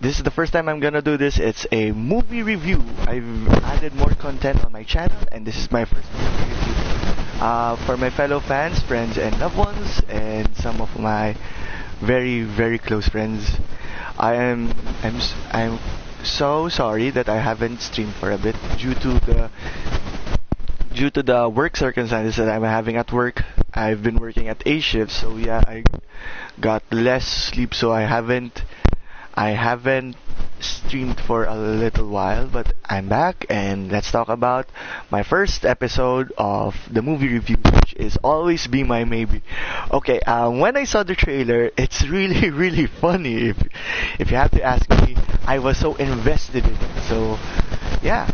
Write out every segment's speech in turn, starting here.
this is the first time I'm gonna do this. It's a movie review. I've added more content on my channel, and this is my first movie review. For my fellow fans, friends, and loved ones, and some of my very, very close friends, I'm so sorry that I haven't streamed for a bit due to the work circumstances that I'm having at work. I've been working at A shift, so yeah, I got less sleep, so I haven't streamed for a little while, but I'm back and let's talk about my first episode of the movie review, which is Always Be My Maybe. Okay, when I saw the trailer, it's really, really funny. If you have to ask me, I was so invested in it. So, yeah,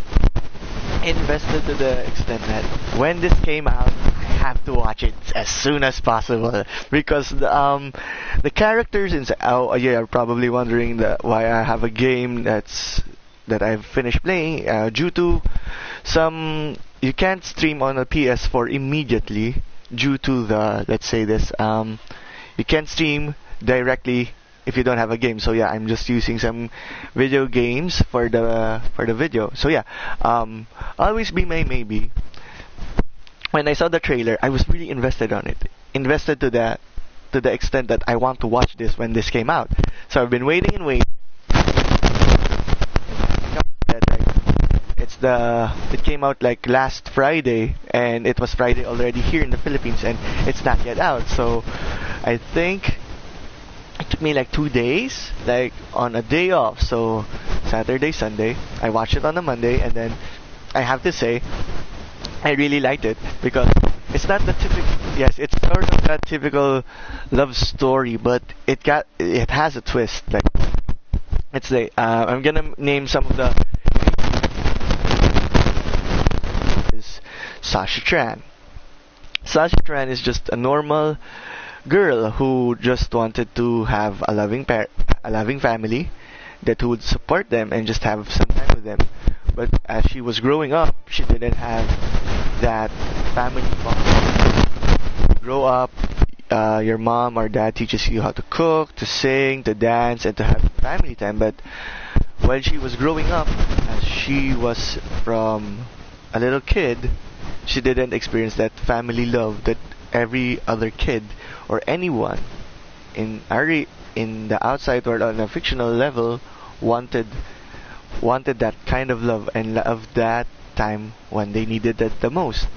invested to the extent that when this came out, I have to watch it as soon as possible because the characters in yeah, you're probably wondering why I have a game that I've finished playing due to some you can't stream on a PS4 immediately due to the, let's say this, you can't stream directly if you don't have a game. So yeah, I'm just using some video games for the video. So yeah, Always Be My Maybe. When I saw the trailer, I was really invested on it. Invested to the extent that I want to watch this when this came out. So I've been waiting and waiting. It came out like last Friday, and it was Friday already here in the Philippines, and it's not yet out. So I think it took me like 2 days, like on a day off. So Saturday, Sunday, I watched it on a Monday, and then I have to say, I really liked it because it's not the typical. Yes, it's sort of that typical love story, but it has a twist. Like, let's say, I'm gonna name some of the. Is Sasha Tran. Sasha Tran is just a normal girl who just wanted to have a loving family that would support them and just have some time with them. But as she was growing up, she didn't have that family bond. You grow up, your mom or dad teaches you how to cook, to sing, to dance, and to have family time. But while she was growing up, as she was from a little kid, she didn't experience that family love that every other kid or anyone in the outside world on a fictional level wanted that kind of love and love that time when they needed it the most.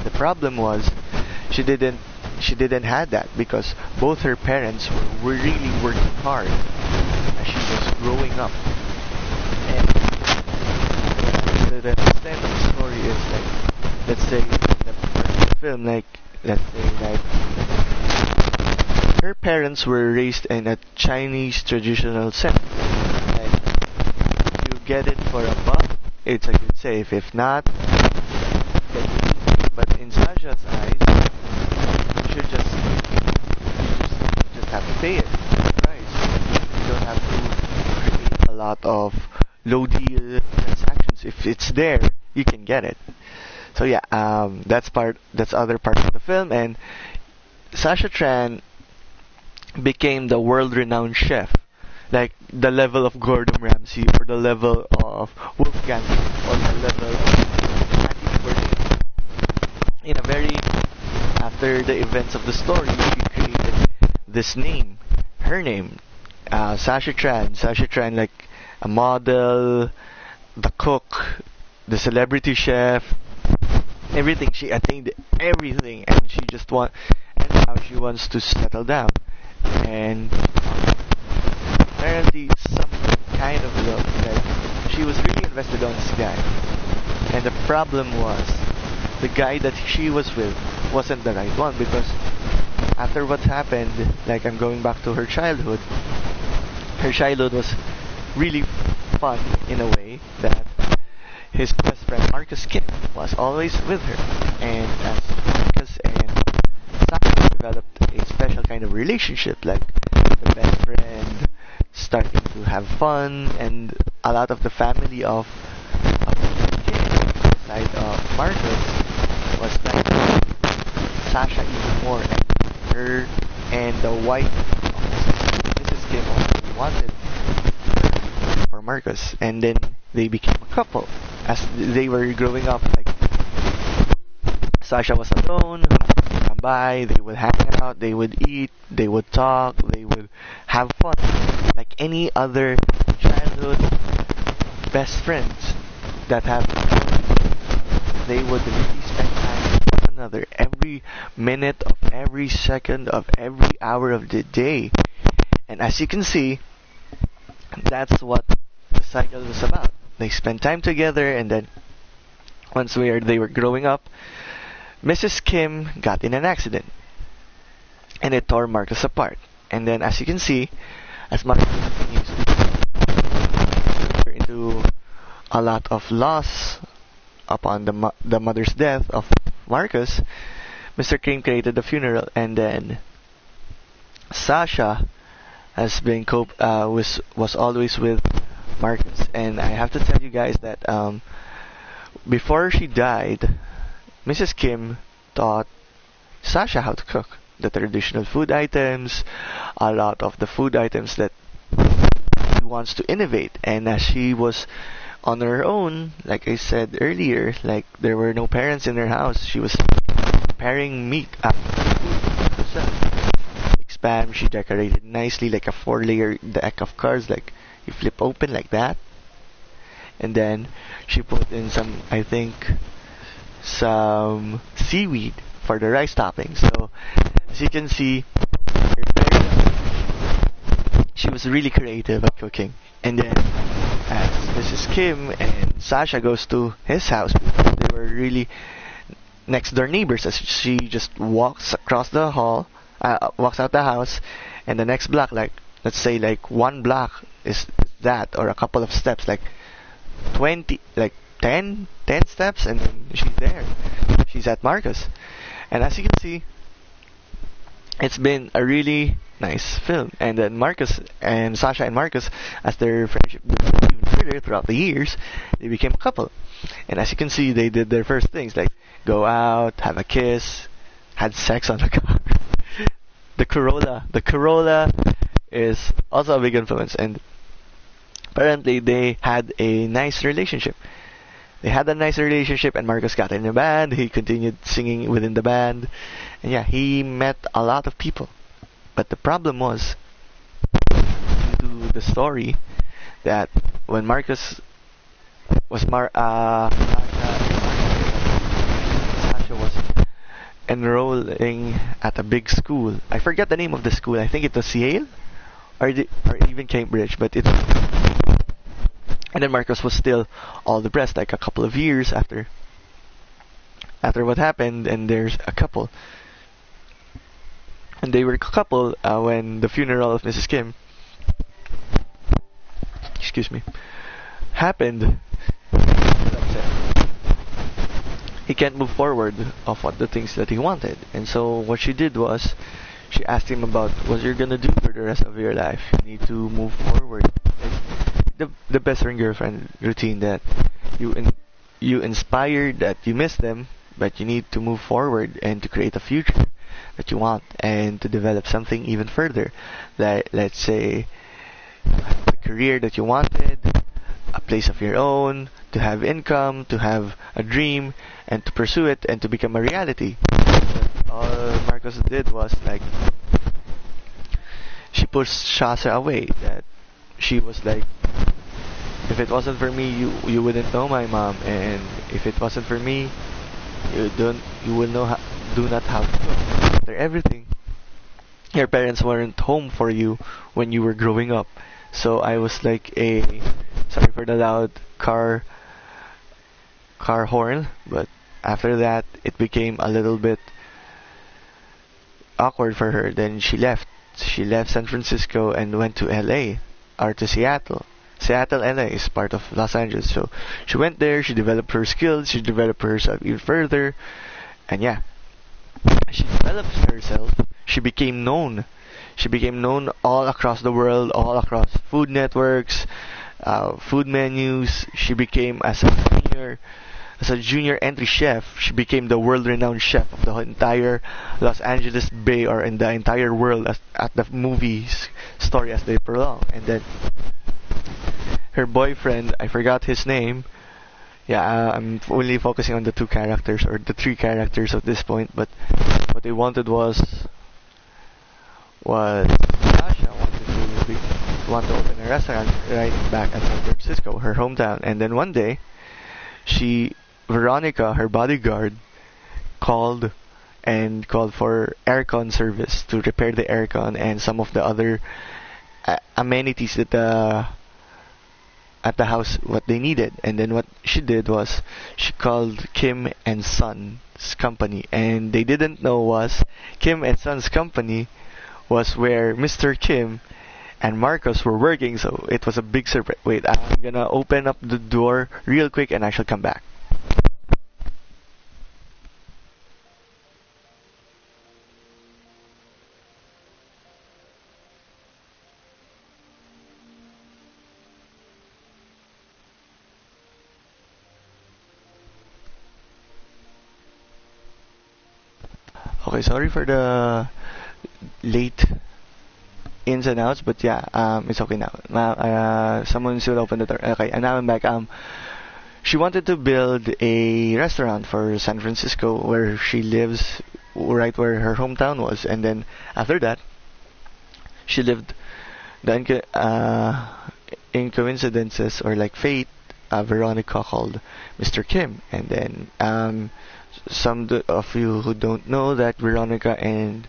The problem was she didn't have that because both her parents were really working hard as she was growing up. And the extent of the story is like, let's say in the first film, like let's say like her parents were raised in a Chinese traditional sense. Like, you get it for a buck, it's a good save. If not, then but in Sasha's eyes, you should just have to pay it. Price. You don't have to create a lot of low deal transactions. If it's there, you can get it. So yeah, that's other part of the film, and Sasha Tran became the world-renowned chef, like the level of Gordon Ramsay or the level of Wolfgang or the level of Andy Bourdain. In a very after the events of the story, she created this name, her name, Sasha Tran. Sasha Tran, like a model, the cook, the celebrity chef. Everything, she attained everything, and and now she wants to settle down, and apparently some kind of love, like she was really invested on this guy, and the problem was the guy that she was with wasn't the right one because after what happened, like I'm going back to her childhood was really fun in a way that his best friend Marcus Kim was always with her, and as Marcus and Sasha developed a special kind of relationship, like the best friend starting to have fun, and a lot of the family of Kim, the side of Marcus, was like Sasha even more, and her and the wife of Mrs. Kim also wanted her Marcus, and then they became a couple. As they were growing up, like Sasha was alone, Marcus would come by, they would hang out, they would eat, they would talk, they would have fun, like any other childhood best friends that have. They would really spend time with one another every minute of every second of every hour of the day. And as you can see, that's what the cycle was about. They spent time together, and then once they were growing up, Mrs. Kim got in an accident, and it tore Marcus apart. And then, as you can see, as Marcus continues to into a lot of loss upon the mother's death of Marcus, Mr. Kim created the funeral, and then Sasha has been was always with Marcus. And I have to tell you guys that before she died, Mrs. Kim taught Sasha how to cook the traditional food items, a lot of the food items that she wants to innovate. And as she was on her own, like I said earlier, like there were no parents in her house, she was preparing meat herself. Like spam, she decorated nicely like a 4-layer deck of cards, like you flip open like that. And then she put in some, I think, some seaweed for the rice topping. So as you can see, she was really creative at cooking. And then as Mrs. Kim and Sasha goes to his house, they were really next door neighbors, as she just walks across the hall, walks out the house, and the next block, like let's say like one block is that, or a couple of steps, like 20, like 10 steps, and then she's there. She's at Marcus. And as you can see, it's been a really nice film. And then Marcus and Sasha and Marcus, as their friendship developed even further throughout the years, they became a couple. And as you can see, they did their first things, like go out, have a kiss, had sex on the car. The Corolla is also a big influence, and apparently they had a nice relationship. They had a nice relationship, and Marcus got in a band. He continued singing within the band, and yeah, he met a lot of people. But the problem was, to the story, that when Marcus was Sasha was enrolling at a big school. I forget the name of the school. I think it was Yale, or even Cambridge, but it's. And then Marcus was still all depressed, like a couple of years after what happened, and there's a couple. And they were a couple when the funeral of Mrs. Kim, excuse me, happened. He can't move forward of what the things that he wanted. And so what she did was, she asked him about what you're gonna do for the rest of your life. You need to move forward. The best friend girlfriend routine that you inspired, that you miss them, but you need to move forward and to create a future that you want, and to develop something even further. Like, let's say, the career that you wanted, a place of your own, to have income, to have a dream, and to pursue it, and to become a reality. But all Marcus did was, like, she pushed Shasa away. That she was like, if it wasn't for me, you wouldn't know my mom, and if it wasn't for me, you will do not have to cook. After everything, your parents weren't home for you when you were growing up. So I was like sorry for the loud car horn, but after that it became a little bit awkward for her. Then she left San Francisco and went to LA, or to Seattle. LA is part of Los Angeles. So she went there, she developed her skills, she developed herself even further, and yeah, she developed herself. She became known. She became known all across the world, all across food networks, food menus. She became as a junior entry chef. She became the world-renowned chef of the entire Los Angeles Bay, or in the entire world, at the movies story as they prolong. And then her boyfriend, I forgot his name. Yeah, I'm only focusing on the two characters or the three characters at this point. But what they wanted was Sasha want to open a restaurant right back at San Francisco, her hometown. And then one day, Veronica, her bodyguard, called called for aircon service to repair the aircon and some of the other amenities that at the house what they needed. And then what she did was she called Kim and Son's company, and they didn't know was Kim and Son's company was where Mr. Kim and Marcos were working. So it was a big surprise. Wait, I'm gonna open up the door real quick and I shall come back. Okay, sorry for the late ins and outs, but yeah, it's okay now. Someone should open the door. Okay, and now I'm back. She wanted to build a restaurant for San Francisco, where she lives, right where her hometown was, and then after that, she lived. In coincidences or like fate, Veronica called Mr. Kim, and then of you who don't know that Veronica and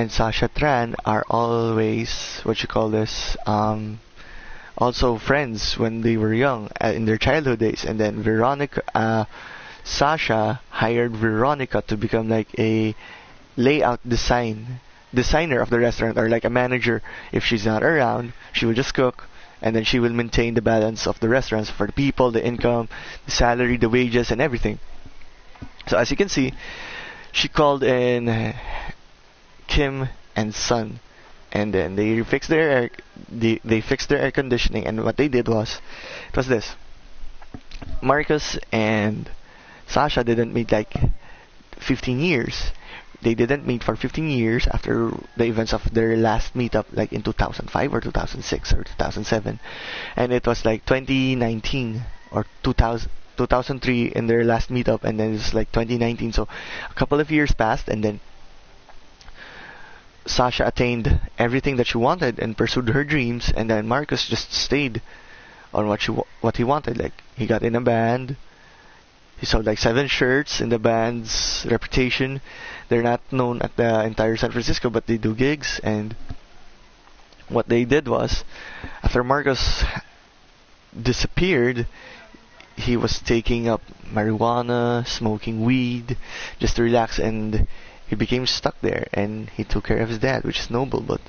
Sasha Tran are always what you call this also friends when they were young in their childhood days. And then Sasha hired Veronica to become like a layout designer of the restaurant, or like a manager. If she's not around, she will just cook, and then she will maintain the balance of the restaurants for the people, the income, the salary, the wages, and everything. So as you can see, she called in Kim and Son, and then they fixed they fixed their air conditioning. And what they did was, it was this: Marcus and Sasha didn't meet like 15 years. They didn't meet for 15 years after the events of their last meetup, like in 2005 or 2006 or 2007, and it was like 2019 or 2003 in their last meetup, and then it's like 2019. So a couple of years passed, and then Sasha attained everything that she wanted and pursued her dreams, and then Marcus just stayed on what he wanted. Like, he got in a band. He sold like 7 shirts in the band's reputation. They're not known at the entire San Francisco, but they do gigs. And what they did was, after Marcus disappeared, he was taking up marijuana, smoking weed, just to relax, and he became stuck there. And he took care of his dad, which is noble, but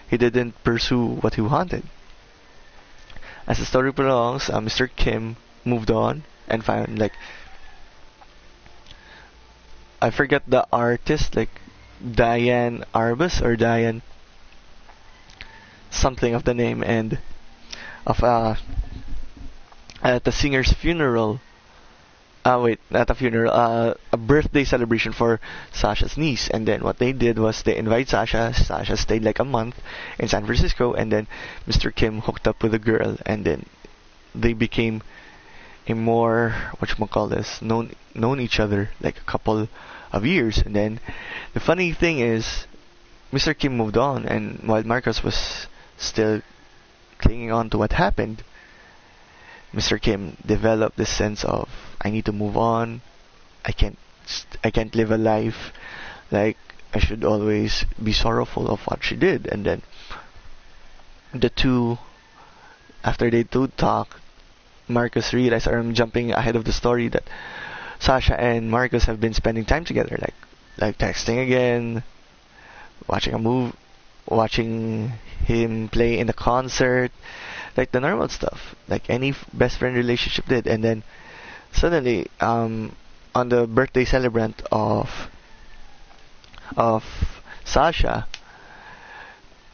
he didn't pursue what he wanted. As the story prolongs, Mr. Kim moved on and found, like, I forget the artist, like Diane Arbus or Diane something of the name, and of at the singer's funeral. Wait, not a funeral, a birthday celebration for Sasha's niece. And then what they did was they invite Sasha. Sasha stayed like a month in San Francisco, and then Mr. Kim hooked up with a girl, and then they became a more whatchamacallit known each other like a couple of years. And then the funny thing is, Mr. Kim moved on, and while Marcus was still clinging on to what happened, Mr. Kim developed this sense of, I need to move on. I can't live a life like I should always be sorrowful of what she did. And then the two, after they two talk, Marcus realized, or I'm jumping ahead of the story, that Sasha and Marcus have been spending time together, like texting again, watching a movie, watching him play in a concert, like the normal stuff, like any best friend relationship did. And then suddenly, on the birthday celebrant of Sasha,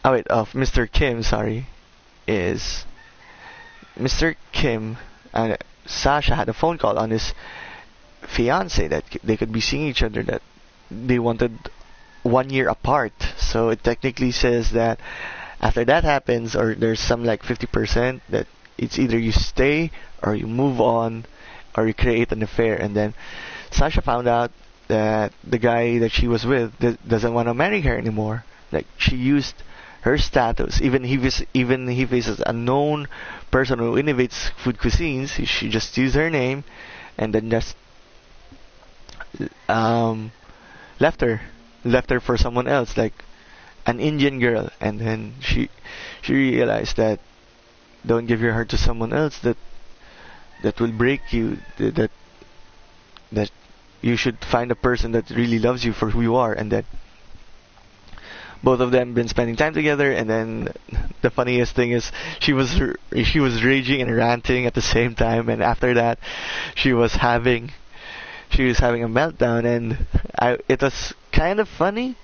of Mr. Kim, sorry, is Mr. Kim and Sasha had a phone call on his fiance that they could be seeing each other, that they wanted 1 year apart. So it technically says that After that happens, or there's some like 50% that it's either you stay or you move on or you create an affair. And then Sasha found out that the guy that she was with doesn't want to marry her anymore. Like she used her status, even if he's a known person who innovates food cuisines, she just used her name and then just um, left her, left her for someone else, like an Indian girl. And then she realized that don't give your heart to someone else that will break you. That you should find a person that really loves you for who you are. And then both of them been spending time together. And then the funniest thing is she was raging and ranting at the same time. And after that, she was having a meltdown. And it was kind of funny,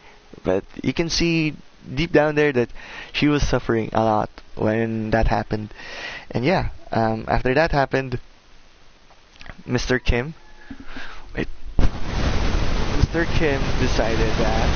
but you can see deep down there that she was suffering a lot when that happened. And yeah, after that happened, Mr. Kim, wait, Mr. Kim decided that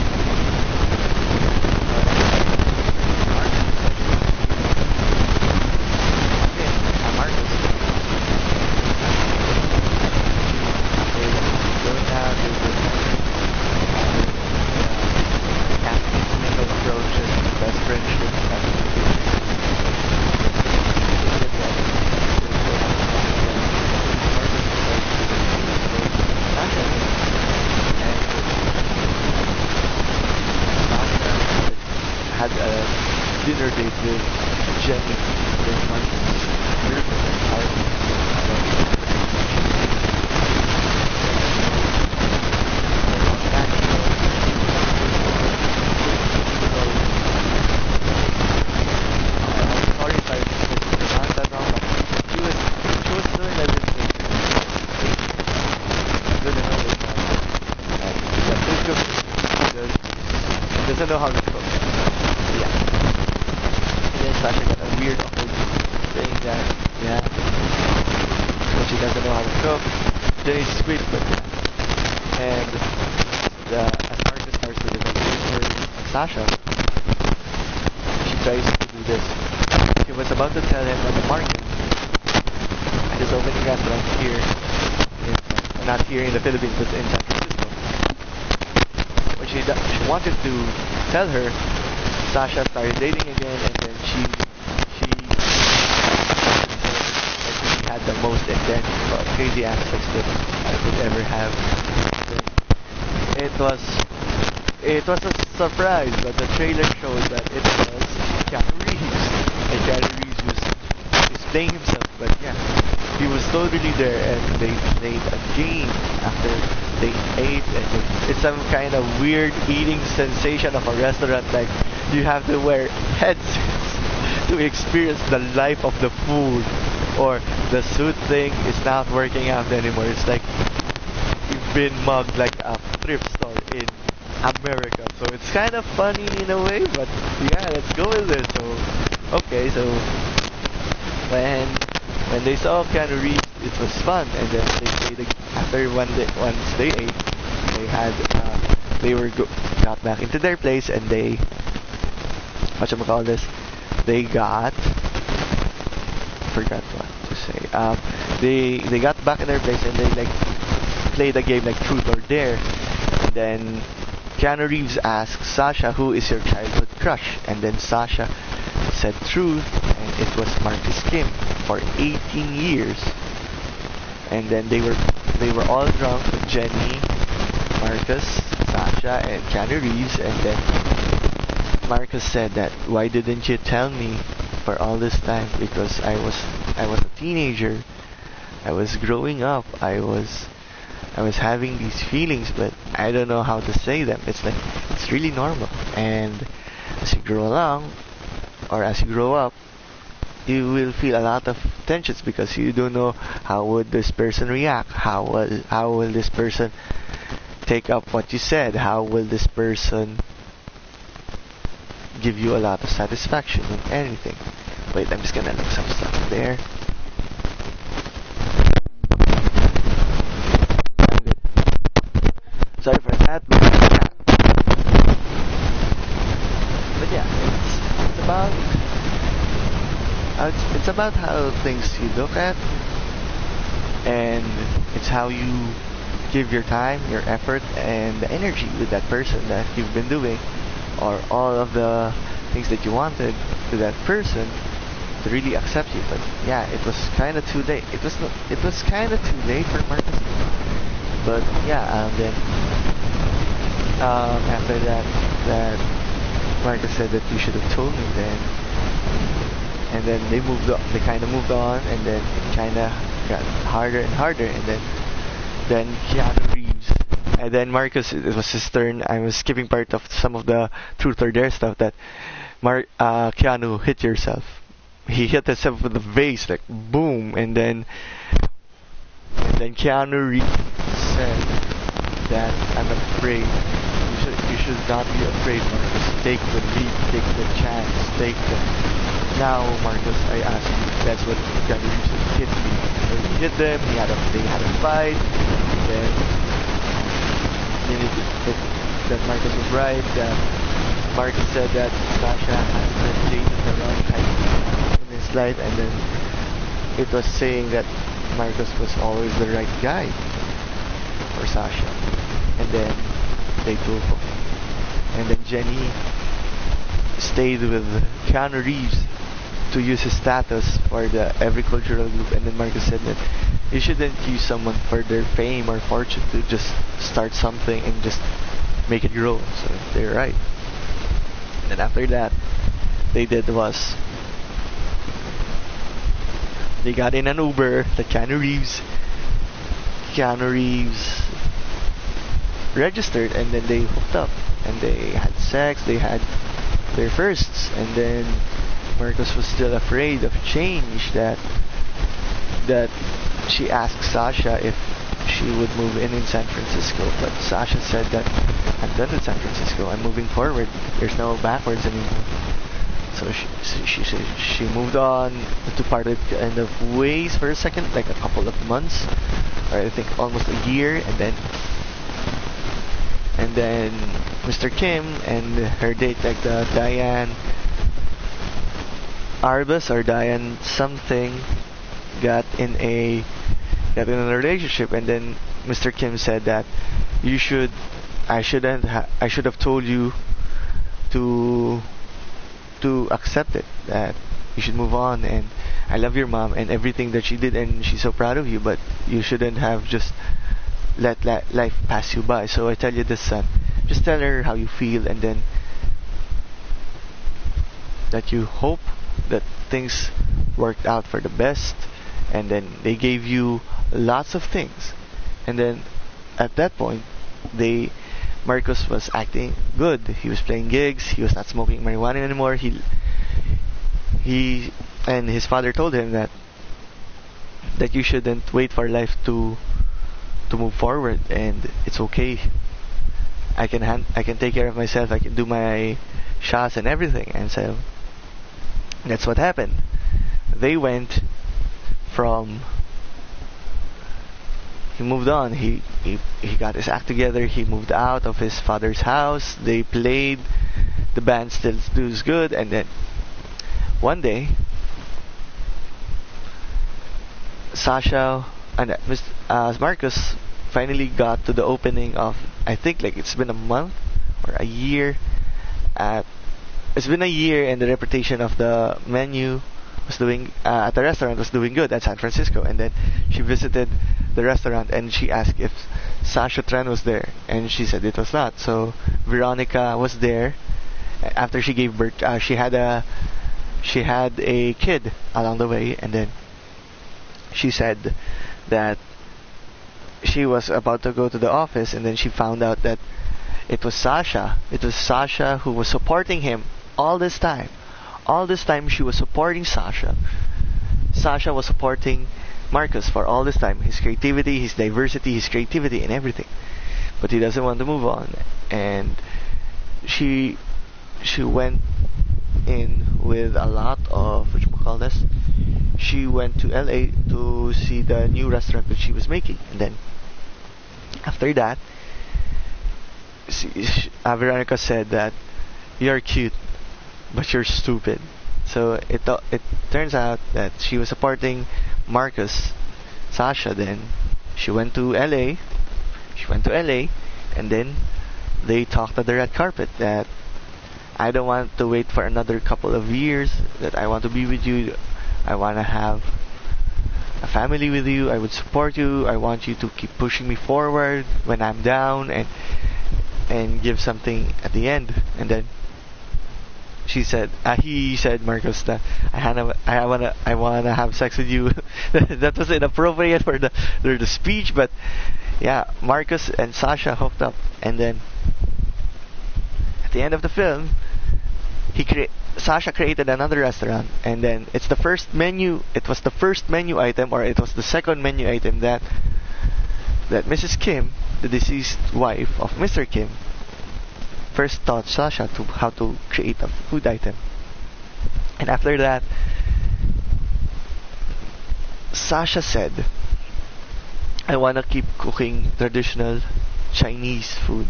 had a dinner date with Jenny, their husband's sorry if I pronounced that wrong, but she was doing that with I don't know this food cook doesn't know how to cook. Yeah. And then Sasha got a weird awkward saying that, yeah, but she doesn't know how to cook. Jenny's sweet, but yeah. And as Marcus starts to develop for Sasha, she tries to do this. She was about to tell him on the market at this opening restaurant here, not here in the Philippines, but in San Francisco. When she wanted to tell her, Sasha started dating again, and then she had the most intense, crazy ass sex that I could ever have. It was a surprise, but the trailer showed that it was Keanu Reeves, and Keanu Reeves was playing himself. But yeah, he was totally there, and they played a game after they ate, and it's some kind of weird eating sensation of a restaurant. Like you have to wear headsets to experience the life of the food, or the suit thing is not working out anymore. It's like you've been mugged like a thrift store in America. So it's kind of funny in a way, but yeah, let's go with it. So okay, so when they saw Keanu Reeves, it was fun, and then they played after once they ate, got back into their place, and they whatchamacall this, they got forgot what to say. They got back in their place, and they like played a game like Truth or Dare. And then Keanu Reeves asked Sasha, "Who is your childhood crush?" And then Sasha said Truth, and it was Marcus Kim for 18 years. And then they were all drunk with Jenny, Marcus, Sasha, and Keanu Reeves. And then Marcus said that, "Why didn't you tell me for all this time?" Because I was a teenager. I was growing up. I was having these feelings, but I don't know how to say them. It's like it's really normal. And as you grow along, or as you grow up, you will feel a lot of tensions because you don't know how would this person react. How will this person take up what you said? How will this person give you a lot of satisfaction in anything? Wait, I'm just gonna look some stuff there. I'm good. Sorry for that, but yeah, it's about about how things you look at, and it's how you give your time, your effort, and the energy with that person that you've been doing, or all of the things that you wanted to that person to really accept you. But yeah, it was kind of too late. It was kind of too late for Marcus. But yeah, then after that Marcus said that you should have told me then, and then they moved on. They kind of moved on, and then it kind of got harder and harder, and then Keanu Reeves, and then Marcus. It was his turn. I was skipping part of some of the truth or dare stuff that Keanu hit yourself. He hit himself with the vase, like boom, and then Keanu Reeves said that I'm afraid. You should not be afraid, Marcus. Take the leap, take the chance, take the. Now, Marcus, I ask you. That's what Keanu Reeves hit me. So he hit them. They had a fight. Then that Marcus was right. That Marcus said that Sasha has dated the wrong type in his life, and then it was saying that Marcus was always the right guy for Sasha, and then they broke up. And then Jenny stayed with Keanu Reeves to use his status for the every cultural group, and then Marcus said that you shouldn't use someone for their fame or fortune to just start something and just make it grow. So they're right. And then after that, they did was they got in an Uber, the Keanu Reeves registered, and then they hooked up, and they had sex, they had their firsts, and then Marcus was still afraid of change, that she asked Sasha if she would move in San Francisco, but Sasha said that I'm done with San Francisco, I'm moving forward, there's no backwards anymore. So she moved on to parted kind of ways for a second, like a couple of months, or I think almost a year, and then Mr. Kim and her date, like the Diane Arbus or Diane something, got in a relationship, and then Mr. Kim said that I should have told you to accept it, that you should move on, and I love your mom and everything that she did, and she's so proud of you, but you shouldn't have just let life pass you by. So I tell you this, son, just tell her how you feel, and then that you hope that things worked out for the best, and then they gave you lots of things, and then at that point Marcus was acting good. He was playing gigs. He was not smoking marijuana anymore. He and his father told him that you shouldn't wait for life to move forward, and it's okay. I can take care of myself. I can do my shots and everything. And so that's what happened. They went from. He moved on. He got his act together. He moved out of his father's house. They played. The band still does good. And then one day, Sasha and Marcus finally got to the opening of, I think like it's been a month or a year. It's been a year, and the reputation of the menu was doing at the restaurant was doing good at San Francisco. And then she visited the restaurant, and she asked if Sasha Tran was there, and she said it was not. So Veronica was there. After she gave birth, she had a kid along the way, and then she said that she was about to go to the office, and then she found out that it was Sasha. It was Sasha who was supporting him all this time. All this time she was supporting Sasha. Sasha was supporting Marcus for all this time. His creativity, his diversity, his creativity, and everything. But he doesn't want to move on. And she went in with a lot of, she went to LA to see the new restaurant that she was making. And then after that, Veronica said that you're cute, but you're stupid. So it turns out that she was supporting Marcus, Sasha. Then she went to LA. She went to LA, and then they talked at the red carpet that I don't want to wait for another couple of years. That I want to be with you. I want to have a family with you. I would support you. I want you to keep pushing me forward when I'm down, and give something at the end. And then he said, Marcos, that I wanna have sex with you. That was inappropriate for the speech, but yeah, Marcus and Sasha hooked up, and then at the end of the film, Sasha created another restaurant, and then it's the first menu. It was the first menu item, or it was the second menu item that Mrs. Kim, the deceased wife of Mr. Kim, first taught Sasha to how to create a food item. And after that, Sasha said, I wanna keep cooking traditional Chinese food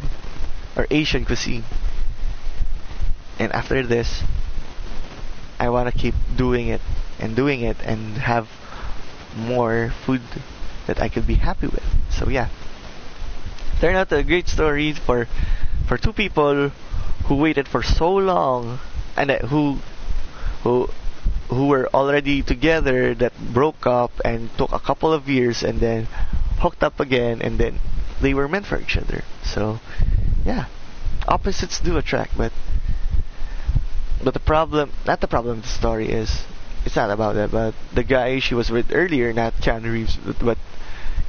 or Asian cuisine. And after this, I wanna keep doing it and have more food that I could be happy with. So yeah, turned out a great story for two people who waited for so long, and who were already together, that broke up and took a couple of years and then hooked up again, and then they were meant for each other. So yeah, opposites do attract, but the problem, not the problem of the story is, it's not about that, but the guy she was with earlier, not Keanu Reeves, but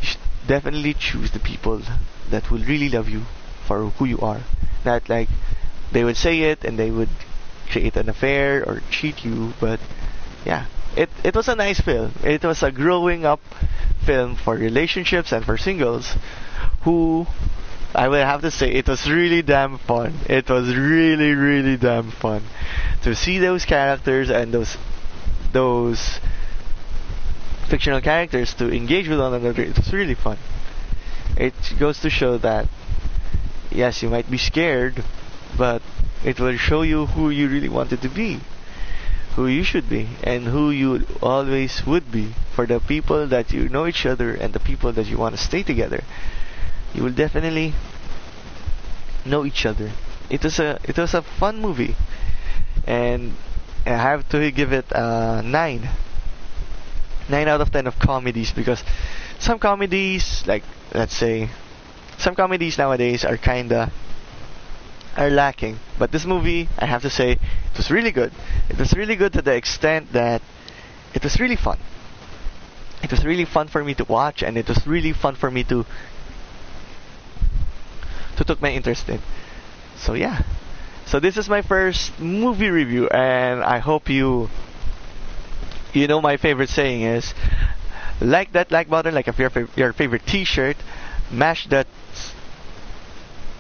you should definitely choose the people that will really love you for who you are. Not like they would say it and they would create an affair or cheat you, but yeah, it was a nice film. It was a growing up film for relationships and for singles who, I will have to say, it was really damn fun. It was really, really damn fun to see those characters and those fictional characters to engage with one another. It was really fun. It goes to show that yes, you might be scared, but it will show you who you really wanted to be, who you should be, and who you always would be. For the people that you know each other and the people that you want to stay together, you will definitely know each other. It was a fun movie, and I have to give it a 9 out of 10 of comedies, because some comedies, like let's say some comedies nowadays are lacking, but this movie, I have to say, it was really good. It was really good to the extent that it was really fun. It was really fun for me to watch, and it was really fun for me to took my interest in. So yeah, so this is my first movie review, and I hope you know my favorite saying is, like that like button, like if your favorite t-shirt, mash that,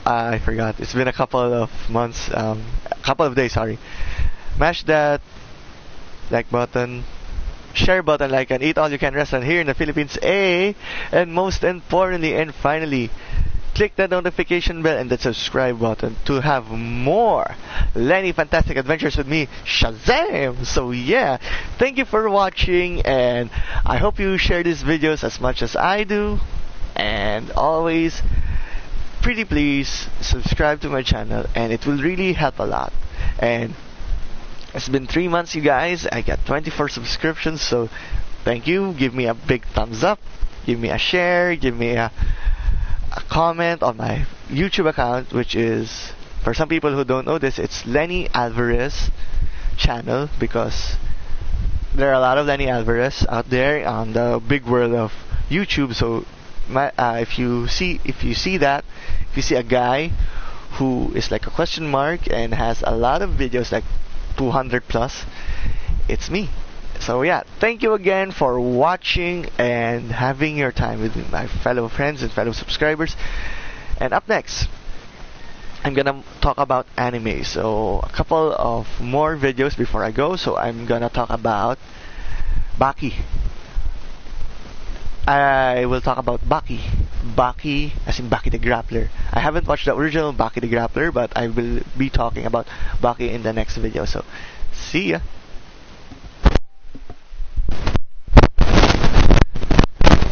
I forgot, it's been a couple of months, a couple of days, sorry. Mash that like button, share button like an eat all you can restaurant here in the Philippines, and most importantly and finally, click that notification bell and that subscribe button to have more Lenny Fantastic Adventures with me, Shazam! So yeah, thank you for watching, and I hope you share these videos as much as I do, and always, pretty please, subscribe to my channel, and it will really help a lot. And it's been 3 months, you guys. I got 24 subscriptions, so thank you. Give me a big thumbs up, give me a share, give me a comment on my YouTube account, which is, for some people who don't know this, it's Lenny Alvarez channel, because there are a lot of Lenny Alvarez out there on the big world of YouTube. So if you see that, if you see a guy who is like a question mark and has a lot of videos, like 200 plus, it's me. So yeah, thank you again for watching and having your time with my fellow friends and fellow subscribers. And up next, I'm gonna talk about anime. So a couple of more videos before I go. So I'm gonna talk about Baki. I will talk about Baki. Baki, as in Baki the Grappler. I haven't watched the original Baki the Grappler, but I will be talking about Baki in the next video. So, see ya!